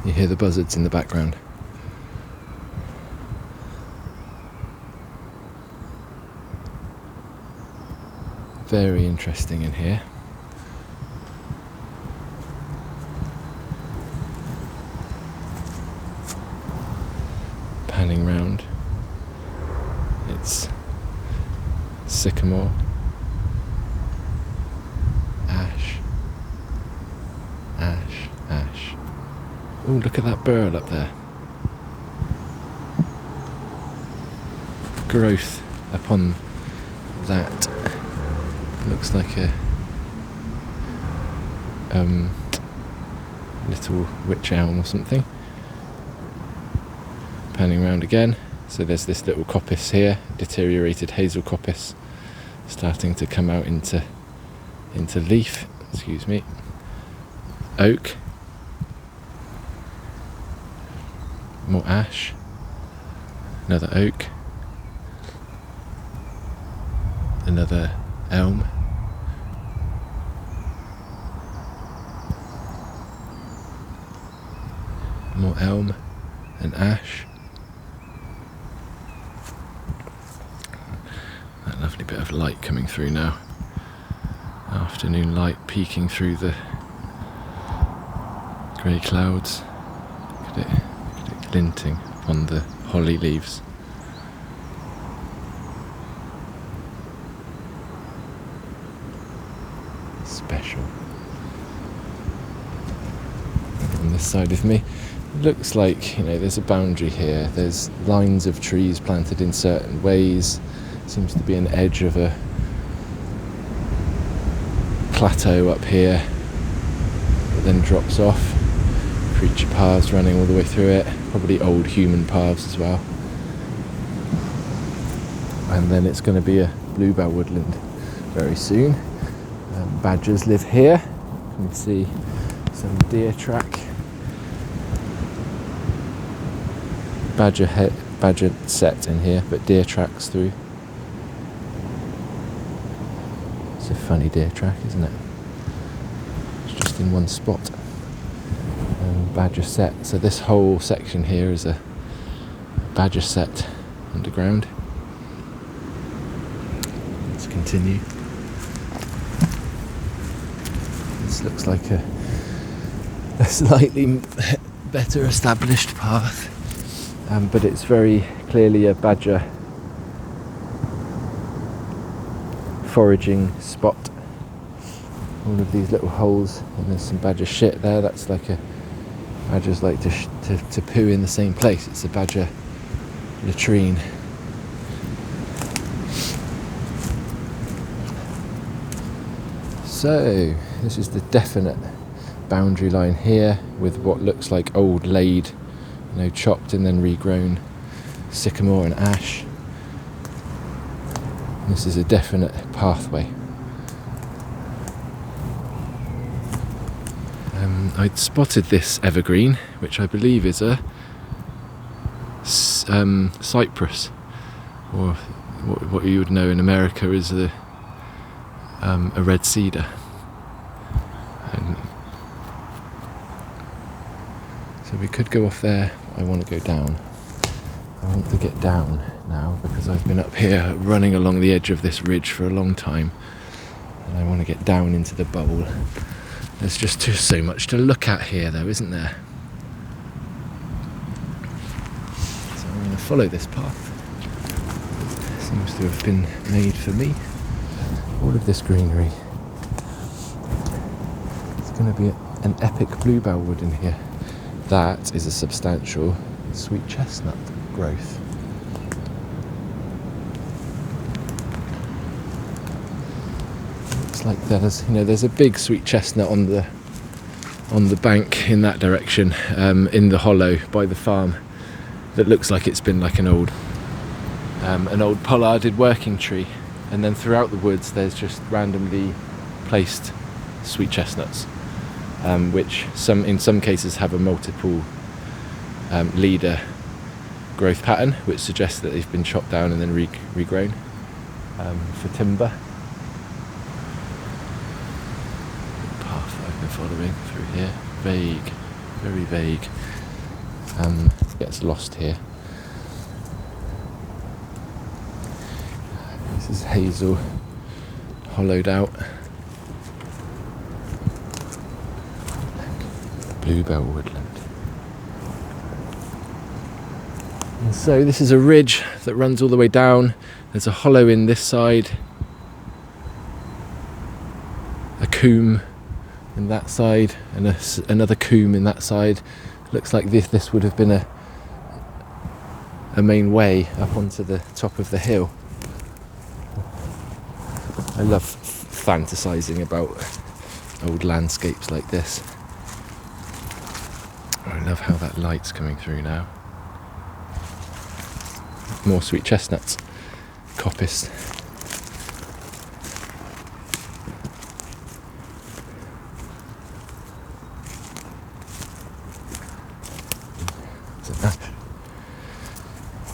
You hear the buzzards in the background. Very interesting in here. Panning round, it's sycamore, ash, ash, ash. Oh, look at that burl up there. Growth upon that. Looks like a little witch elm or something. Panning round again. So there's this little coppice here, deteriorated hazel coppice, starting to come out into leaf. Excuse me. Oak. More ash. Another oak. Another elm. More elm and ash. That lovely bit of light coming through now. Afternoon light peeking through the grey clouds. Look at it glinting upon the holly leaves. Special. On this side of me, it looks like, there's a boundary here. There's lines of trees planted in certain ways. Seems to be an edge of a plateau up here that then drops off. Creature paths running all the way through it. Probably old human paths as well. And then it's going to be a bluebell woodland very soon. Badgers live here. You can see some deer track. Badger set in here, but deer tracks through. It's a funny deer track, isn't it? It's just in one spot. Badger set. So this whole section here is a badger set underground. Let's continue. This looks like a slightly better established path. But it's very clearly a badger foraging spot. All of these little holes, and there's some badger shit there. That's like badgers like to poo in the same place. It's a badger latrine. So this is the definite boundary line here, with what looks like old laid, chopped and then regrown sycamore and ash. This is a definite pathway. I'd spotted this evergreen, which I believe is a cypress, or what you would know in America is a red cedar. And so we could go off there. I want to go down. I want to get down now because I've been up here running along the edge of this ridge for a long time, and I want to get down into the bowl. There's just so much to look at here though, isn't there? So I'm going to follow this path. It seems to have been made for me. All of this greenery. It's going to be an epic bluebell wood in here. That is a substantial sweet chestnut growth. Looks like there's a big sweet chestnut on the bank in that direction, in the hollow by the farm, that looks like it's been like an old pollarded working tree. And then throughout the woods there's just randomly placed sweet chestnuts, which in some cases have a multiple leader growth pattern, which suggests that they've been chopped down and then regrown for timber. The path that I've been following through here, vague very vague. Gets lost here. This is hazel, hollowed out. Bluebell woodland. And so this is a ridge that runs all the way down. There's a hollow in this side, a coombe in that side, and another coombe in that side. Looks like this would have been a main way up onto the top of the hill. I love fantasizing about old landscapes like this. I love how that light's coming through now. More sweet chestnuts. Coppice.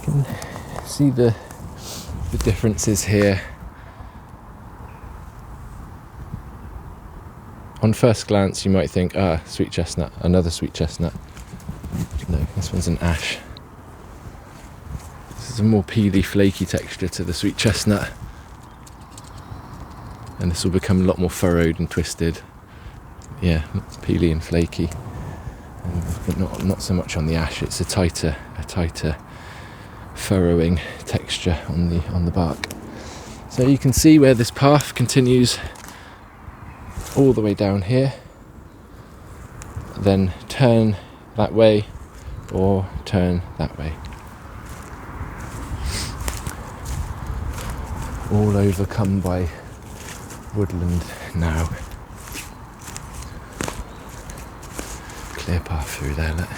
You can see the differences here. On first glance you might think, sweet chestnut, another sweet chestnut. No, this one's an ash. This is a more peely, flaky texture to the sweet chestnut. And this will become a lot more furrowed and twisted. Yeah, peely and flaky. But not so much on the ash, it's a tighter furrowing texture on the bark. So you can see where this path continues all the way down here, then turn that way or turn that way. All overcome by woodland now. Clear path through there, look.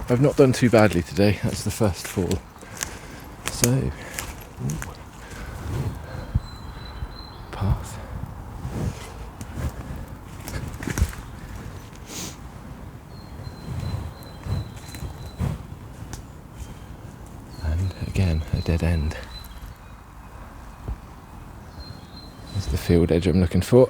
I've not done too badly today, that's the first fall. So, path. And again, a dead end. There's the field edge I'm looking for.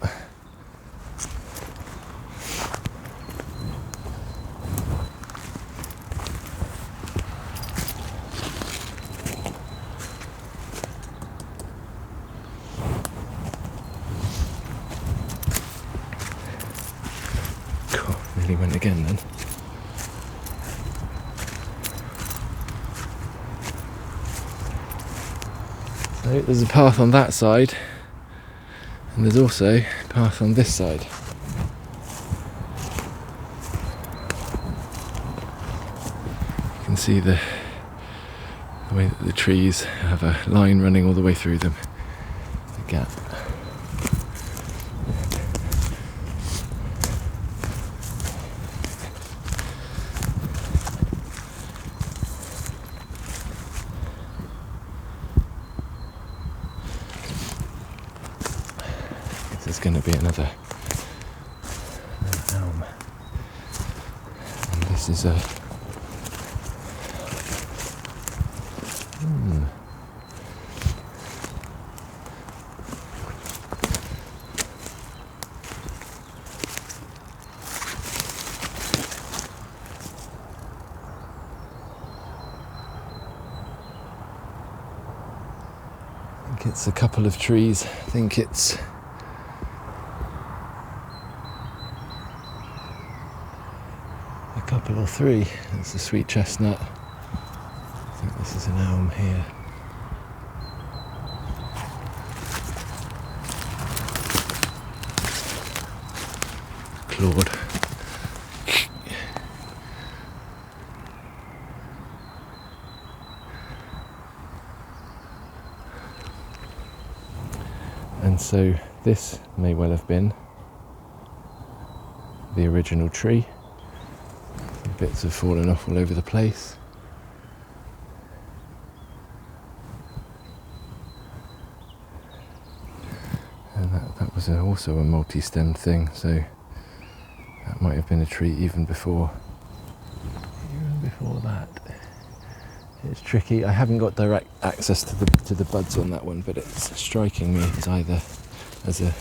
Nearly went again then. So there's a path on that side, and there's also a path on this side. You can see the way that the trees have a line running all the way through them. The gap. There's going to be another elm, and this is a I think it's a couple of trees. I think it's couple or three. It's a sweet chestnut. I think this is an elm here. Claude. And so this may well have been the original tree. Bits have fallen off all over the place. And that was was also a multi-stemmed thing, so that might have been a tree even before that. It's tricky. I haven't got direct access to the buds on that one, but it's striking me as either as a